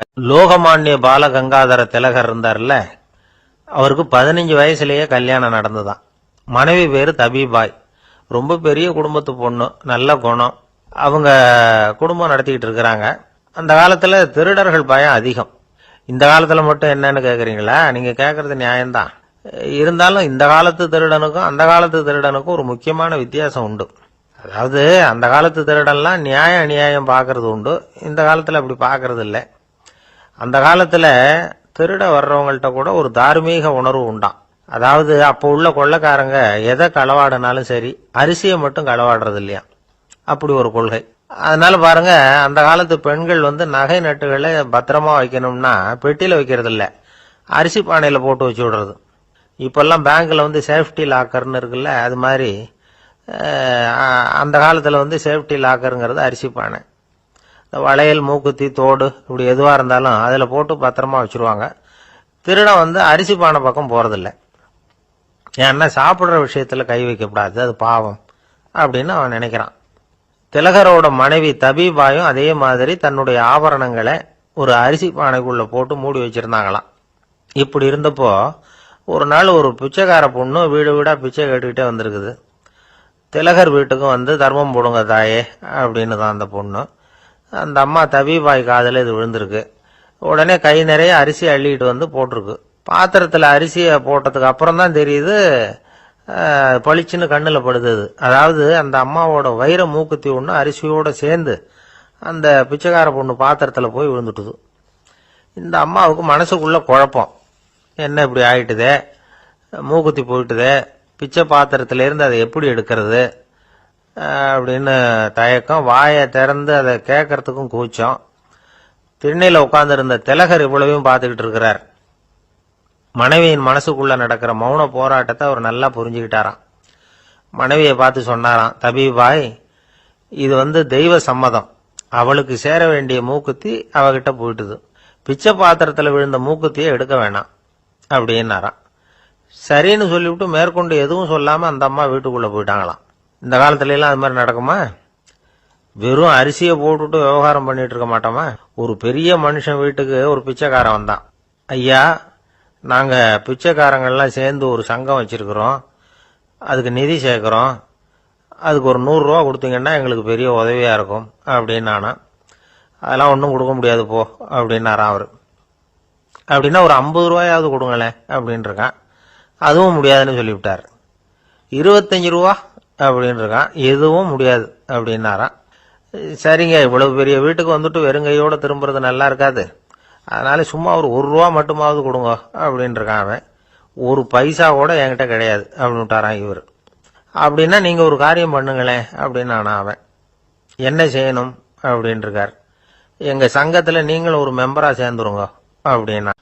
லோகமானிய பாலகங்காதர திலகர் இருந்தார்ல, அவருக்கு 15 வயசுலயே கல்யாணம் நடந்துதான். மனைவி பேரு தபீபாய். ரொம்ப பெரிய குடும்பத்து பொண்ணு, நல்ல குணம். அவங்க குடும்பம் நடத்திக்கிட்டு இருக்கிறாங்க. அந்த காலத்துல திருடர்கள் பயம் அதிகம். இந்த காலத்துல மட்டும் என்னன்னு கேக்குறீங்களா? நீங்க கேக்குறது நியாயம்தான். இருந்தாலும் இந்த காலத்து திருடனுக்கும் அந்த காலத்து திருடனுக்கும் ஒரு முக்கியமான வித்தியாசம் உண்டு. அதாவது அந்த காலத்து திருடன்லாம் நியாயம் அநியாயம் பாக்குறது உண்டு, இந்த காலத்துல அப்படி பாக்குறது இல்லை. அந்த காலத்துல திருட வர்றவங்கள்ட்ட கூட ஒரு தார்மீக உணர்வு உண்டாம். அதாவது அப்போ உள்ள கொள்ளைக்காரங்க எதை களவாடினாலும் சரி, அரிசியை மட்டும் களவாடுறது இல்லையா, அப்படி ஒரு கொள்கை. அதனால பாருங்க, அந்த காலத்து பெண்கள் நகை நட்டுகளை பத்திரமா வைக்கணும்னா பெட்டியில வைக்கிறது இல்ல, அரிசி பானையில போட்டு வச்சு விடுறது. இப்பெல்லாம் பேங்க்ல சேஃப்டி லாக்கர்னு இருக்குல்ல, அது மாதிரி அந்த காலத்துல சேஃப்டி லாக்கருங்கிறது அரிசி பானை. வளையல், மூக்குத்தி, தோடு இப்படி எதுவா இருந்தாலும் அதுல போட்டு பத்திரமா வச்சிருவாங்க. திருடன் அரிசி பானை பக்கம் போறதில்லை. ஏன்னா சாப்பிடுற விஷயத்துல கை வைக்கக்கூடாது, அது பாவம் அப்படின்னு அவன் நினைக்கிறான். திலகரோட மனைவி தபீபாயும் அதே மாதிரி தன்னுடைய ஆபரணங்களை ஒரு அரிசி பானைக்குள்ள போட்டு மூடி வச்சிருந்தாங்களாம். இப்படி இருந்தப்போ ஒரு நாள் ஒரு பிச்சைக்கார பொண்ணு வீடு வீடா பிச்சை கேட்டுக்கிட்டே வந்திருக்குது. திலகர் வீட்டுக்கும் தர்மம் போடுங்க தாயே அப்படின்னு தான் அந்த பொண்ணு. அந்த அம்மா தபீபாய் காதல இது விழுந்திருக்கு. உடனே கை நிறைய அரிசி அள்ளிட்டு போட்டிருக்கு. பாத்திரத்துல அரிசியை போட்டதுக்கு அப்புறம் தான் தெரியுது, பளிச்சுன்னு கண்ணுல படுது. அதாவது அந்த அம்மாவோட வைர மூக்குத்தி ஒண்ணு அரிசியோட சேர்ந்து அந்த பிச்சைக்கார பொண்ணு பாத்திரத்துல போய் விழுந்துட்டுது. இந்த அம்மாவுக்கு மனசுக்குள்ள குழப்பம், என்ன இப்படி ஆயிட்டுதே, மூக்குத்தி போயிட்டுதே, பிச்சை பாத்திரத்துல இருந்து அதை எப்படி எடுக்கிறது அப்படின்னு தயக்கம். வாயை திறந்து அதை கேட்கறதுக்கும் கூச்சம். திண்ணையில உட்கார்ந்து இருந்த திலகர் இவ்வளவையும் பார்த்துக்கிட்டு இருக்கிறார். மனைவியின் மனசுக்குள்ள நடக்கிற மௌன போராட்டத்தை அவர் நல்லா புரிஞ்சுக்கிட்டாராம். மனைவியை பார்த்து சொன்னாராம், தபீபாய், இது தெய்வ சம்மதம். அவளுக்கு சேர வேண்டிய மூக்குத்தி அவகிட்ட போயிட்டுது. பிச்சை பாத்திரத்துல விழுந்த மூக்குத்தியை எடுக்க வேணாம் அப்படின்னாராம். சரின்னு சொல்லிவிட்டு மேற்கொண்டு எதுவும் சொல்லாம அந்த அம்மா வீட்டுக்குள்ள போயிட்டாங்களாம். இந்த காலத்துல எல்லாம் அது மாதிரி நடக்குமா? வெறும் அரிசியை போட்டுட்டு விவகாரம் பண்ணிட்டு இருக்க மாட்டோமா? ஒரு பெரிய மனுஷன் வீட்டுக்கு ஒரு பிச்சைக்காரன் வந்தான். ஐயா, நாங்க பிச்சைக்காரங்கள்லாம் சேர்ந்து ஒரு சங்கம் வச்சிருக்கிறோம், அதுக்கு நிதி சேர்க்கிறோம், அதுக்கு ஒரு 100 ரூபா கொடுத்தீங்கன்னா எங்களுக்கு பெரிய உதவியா இருக்கும் அப்படின்னானா. அதெல்லாம் ஒன்றும் கொடுக்க முடியாது போ அப்படின்னாராம் அவரு. அப்படின்னா ஒரு 50 ரூபாயாவது கொடுங்களேன் அப்படின்னு இருக்கான். அதுவும் முடியாதுன்னு சொல்லிவிட்டார். 25 ரூபா அப்படின்னு இருக்கான். எதுவும் முடியாது அப்படின்னாராம். சரிங்க, இவ்வளவு பெரிய வீட்டுக்கு வெறுங்கையோட திரும்புறது நல்லா இருக்காது, அதனால சும்மா ஒரு 1 ரூபா மட்டுமாவது கொடுங்க அப்படின்னு இருக்கான் அவன். ஒரு பைசா கூட என்கிட்ட கிடையாது அப்படின்னு விட்டாரான் இவர். அப்படின்னா நீங்க ஒரு காரியம் பண்ணுங்களேன் அப்படின்னானா அவன். என்ன செய்யணும் அப்படின்னு இருக்கார். எங்க சங்கத்துல நீங்களும் ஒரு மெம்பரா சேர்ந்துருங்க அப்படின்னா.